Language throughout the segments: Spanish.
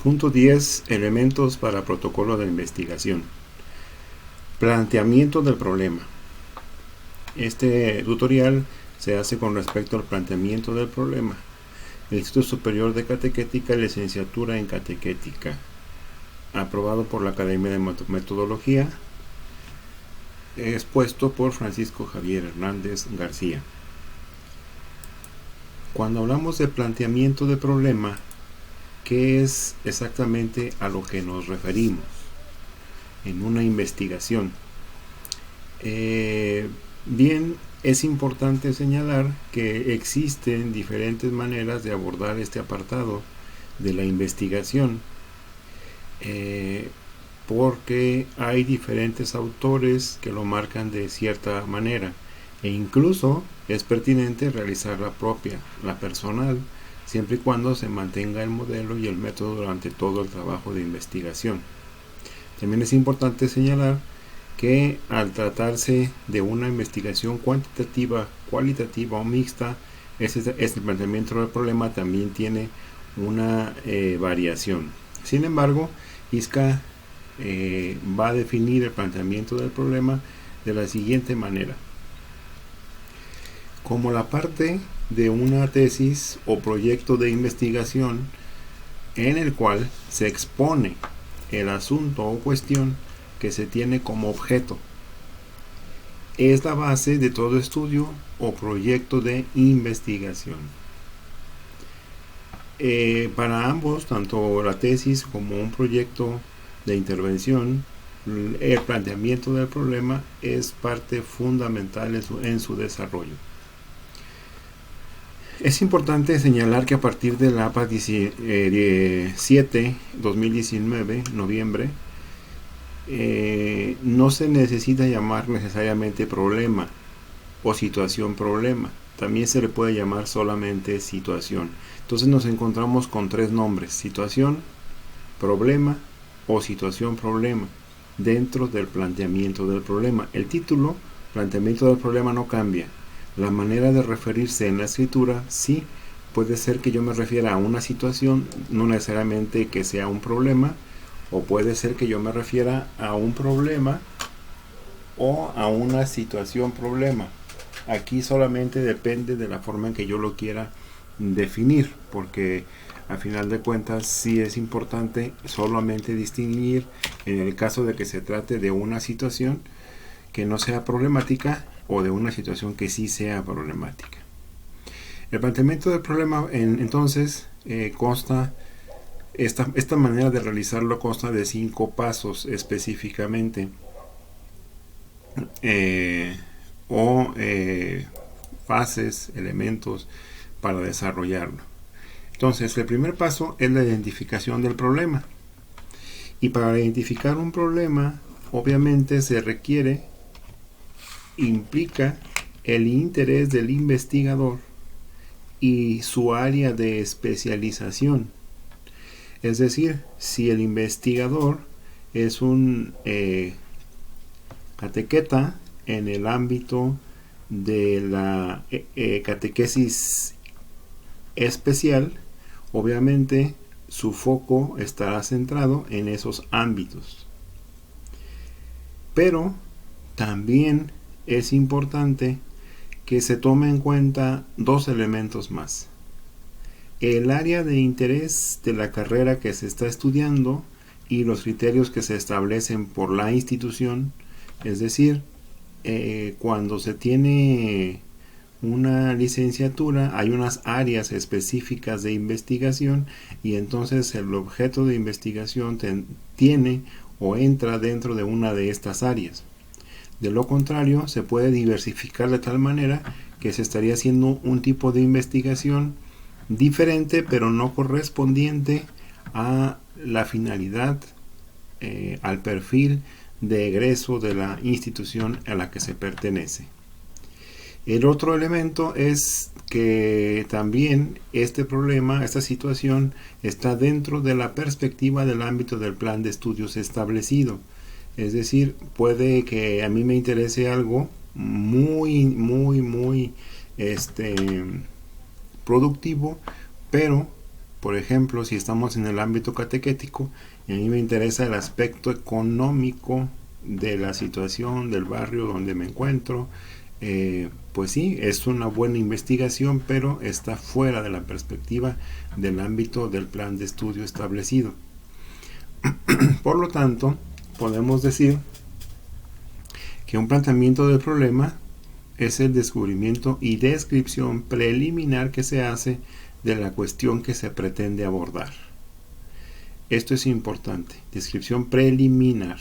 Punto 10. Elementos para protocolo de investigación. Planteamiento del problema. Este tutorial se hace con respecto al planteamiento del problema. El Instituto Superior de Catequética, licenciatura en Catequética, aprobado por la Academia de Metodología, expuesto por Francisco Javier Hernández García. Cuando hablamos de planteamiento de problema, ¿qué es exactamente a lo que nos referimos en una investigación? Bien, es importante señalar que existen diferentes maneras de abordar este apartado de la investigación, porque hay diferentes autores que lo marcan de cierta manera, e incluso es pertinente realizar la propia, la personal, siempre y cuando se mantenga el modelo y el método durante todo el trabajo de investigación. También es importante señalar que al tratarse de una investigación cuantitativa, cualitativa o mixta, este planteamiento del problema también tiene una variación. Sin embargo, ISCA va a definir el planteamiento del problema de la siguiente manera: como la parte de una tesis o proyecto de investigación en el cual se expone el asunto o cuestión que se tiene como objeto. Es la base de todo estudio o proyecto de investigación. Para ambos, tanto la tesis como un proyecto de intervención, el planteamiento del problema es parte fundamental en su desarrollo. Es importante señalar que a partir de la APA 17-2019, noviembre, no se necesita llamar necesariamente problema o situación problema. También se le puede llamar solamente situación. Entonces nos encontramos con tres nombres: situación, problema o situación problema dentro del planteamiento del problema. El título, planteamiento del problema, no cambia. La manera de referirse en la escritura sí puede ser que yo me refiera a una situación, no necesariamente que sea un problema, o puede ser que yo me refiera a un problema o a una situación problema. Aquí solamente depende de la forma en que yo lo quiera definir, porque a final de cuentas sí es importante solamente distinguir en el caso de que se trate de una situación que no sea problemática o de una situación que sí sea problemática. El planteamiento del problema entonces consta, esta manera de realizarlo consta de 5 pasos específicamente, fases, elementos para desarrollarlo. Entonces, el primer paso es la identificación del problema. Y para identificar un problema, obviamente implica el interés del investigador y su área de especialización. Es decir, si el investigador es un catequeta en el ámbito de la catequesis especial, obviamente su foco estará centrado en esos ámbitos. Pero también es importante que se tome en cuenta dos elementos más: el área de interés de la carrera que se está estudiando y los criterios que se establecen por la institución. Es decir, cuando se tiene una licenciatura hay unas áreas específicas de investigación, y entonces el objeto de investigación tiene o entra dentro de una de estas áreas. De lo contrario, se puede diversificar de tal manera que se estaría haciendo un tipo de investigación diferente, pero no correspondiente a la finalidad, al perfil de egreso de la institución a la que se pertenece. El otro elemento es que también este problema, esta situación, está dentro de la perspectiva del ámbito del plan de estudios establecido. Es decir, puede que a mí me interese algo muy productivo, pero Por ejemplo, si estamos en el ámbito catequético y a mí me interesa el aspecto económico de la situación del barrio donde me encuentro, pues sí, es una buena investigación, pero está fuera de la perspectiva del ámbito del plan de estudio establecido. Por lo tanto, podemos decir que un planteamiento del problema es el descubrimiento y descripción preliminar que se hace de la cuestión que se pretende abordar. Esto es importante, descripción preliminar,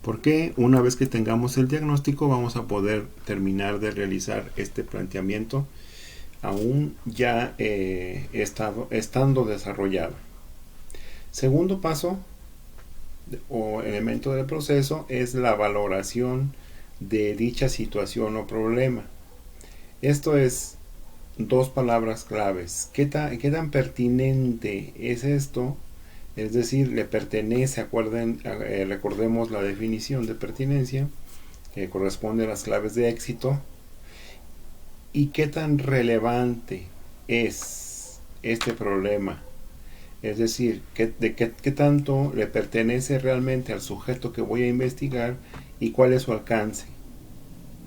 porque una vez que tengamos el diagnóstico vamos a poder terminar de realizar este planteamiento aún ya estando desarrollado. Segundo paso o elemento del proceso es la valoración de dicha situación o problema. Esto es dos palabras claves. ¿Qué tan pertinente es esto? Es decir, le pertenece, recordemos la definición de pertinencia, que corresponde a las claves de éxito. ¿Y qué tan relevante es este problema? Es decir, ¿qué tanto le pertenece realmente al sujeto que voy a investigar y cuál es su alcance?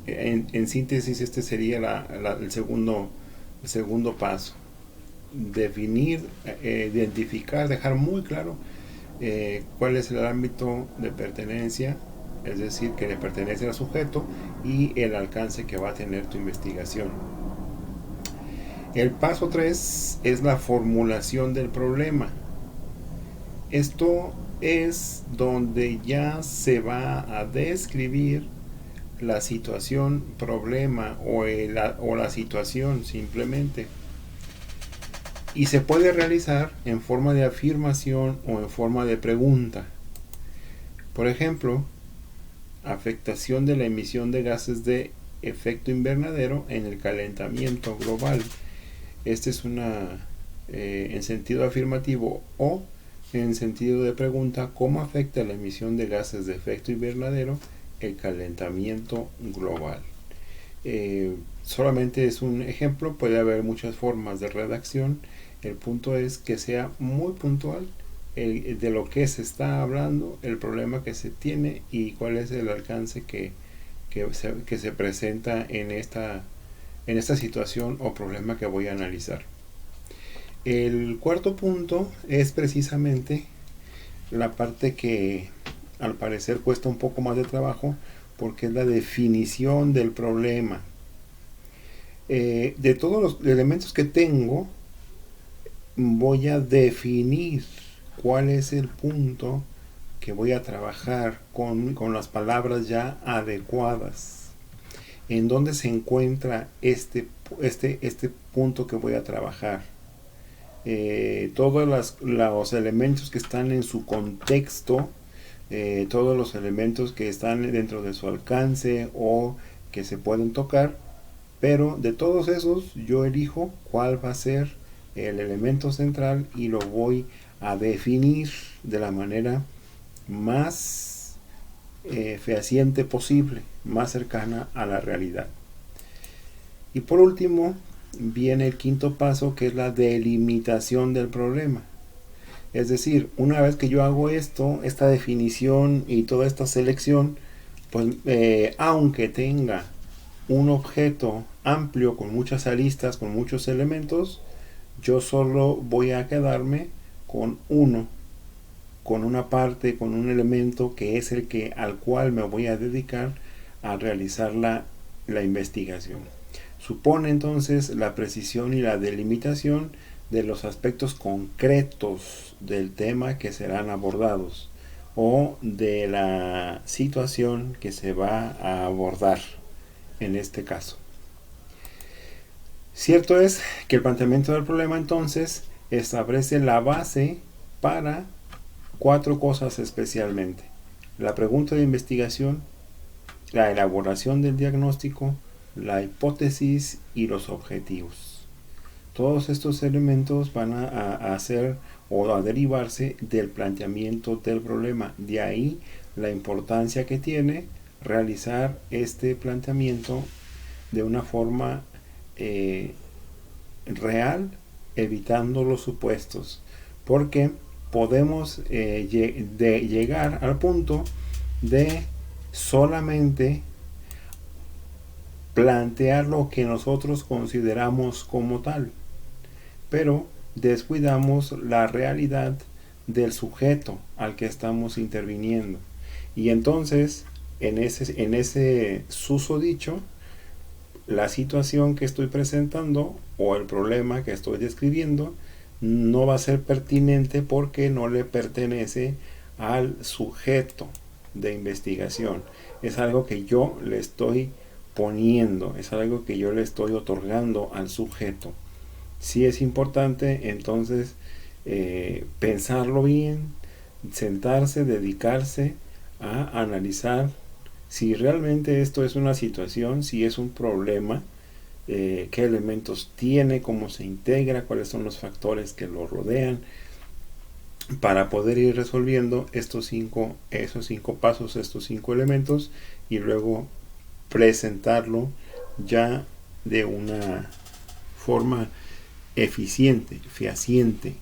En síntesis, este sería el segundo paso. Definir, identificar, dejar muy claro cuál es el ámbito de pertenencia, es decir, que le pertenece al sujeto y el alcance que va a tener tu investigación. El paso 3 es la formulación del problema. Esto es donde ya se va a describir la situación, problema o la situación simplemente. Y se puede realizar en forma de afirmación o en forma de pregunta. Por ejemplo, afectación de la emisión de gases de efecto invernadero en el calentamiento global. Este es en sentido afirmativo, o en sentido de pregunta, ¿cómo afecta la emisión de gases de efecto invernadero el calentamiento global? Solamente es un ejemplo, puede haber muchas formas de redacción. El punto es que sea muy puntual de lo que se está hablando, el problema que se tiene y cuál es el alcance que se presenta en esta situación o problema que voy a analizar. El cuarto punto es precisamente la parte que al parecer cuesta un poco más de trabajo, porque es la definición del problema. De todos los elementos que tengo, voy a definir cuál es el punto que voy a trabajar con las palabras ya adecuadas. ¿En dónde se encuentra este punto que voy a trabajar? Todos los elementos que están en su contexto, todos los elementos que están dentro de su alcance o que se pueden tocar, pero de todos esos yo elijo cuál va a ser el elemento central y lo voy a definir de la manera más fehaciente posible, más cercana a la realidad. Y por último viene el quinto paso, que es la delimitación del problema. Es decir, una vez que yo hago esta definición y toda esta selección, pues aunque tenga un objeto amplio con muchas aristas, con muchos elementos, yo solo voy a quedarme con una parte, con un elemento que es al cual me voy a dedicar a realizar la investigación. Supone entonces la precisión y la delimitación de los aspectos concretos del tema que serán abordados o de la situación que se va a abordar en este caso. Cierto es que el planteamiento del problema entonces establece la base para 4 cosas especialmente: la pregunta de investigación, la elaboración del diagnóstico, la hipótesis y los objetivos. Todos estos elementos van a hacer o a derivarse del planteamiento del problema. De ahí la importancia que tiene realizar este planteamiento de una forma real, evitando los supuestos. porque podemos llegar al punto de solamente plantear lo que nosotros consideramos como tal, pero descuidamos la realidad del sujeto al que estamos interviniendo. Y entonces, en ese susodicho, la situación que estoy presentando o el problema que estoy describiendo no va a ser pertinente porque no le pertenece al sujeto de investigación. Es algo que yo le estoy poniendo, es algo que yo le estoy otorgando al sujeto. Si es importante entonces pensarlo bien, sentarse, dedicarse a analizar si realmente esto es una situación, si es un problema, qué elementos tiene, cómo se integra, cuáles son los factores que lo rodean, para poder ir resolviendo esos cinco pasos, estos 5 elementos, y luego presentarlo ya de una forma eficiente, fehaciente,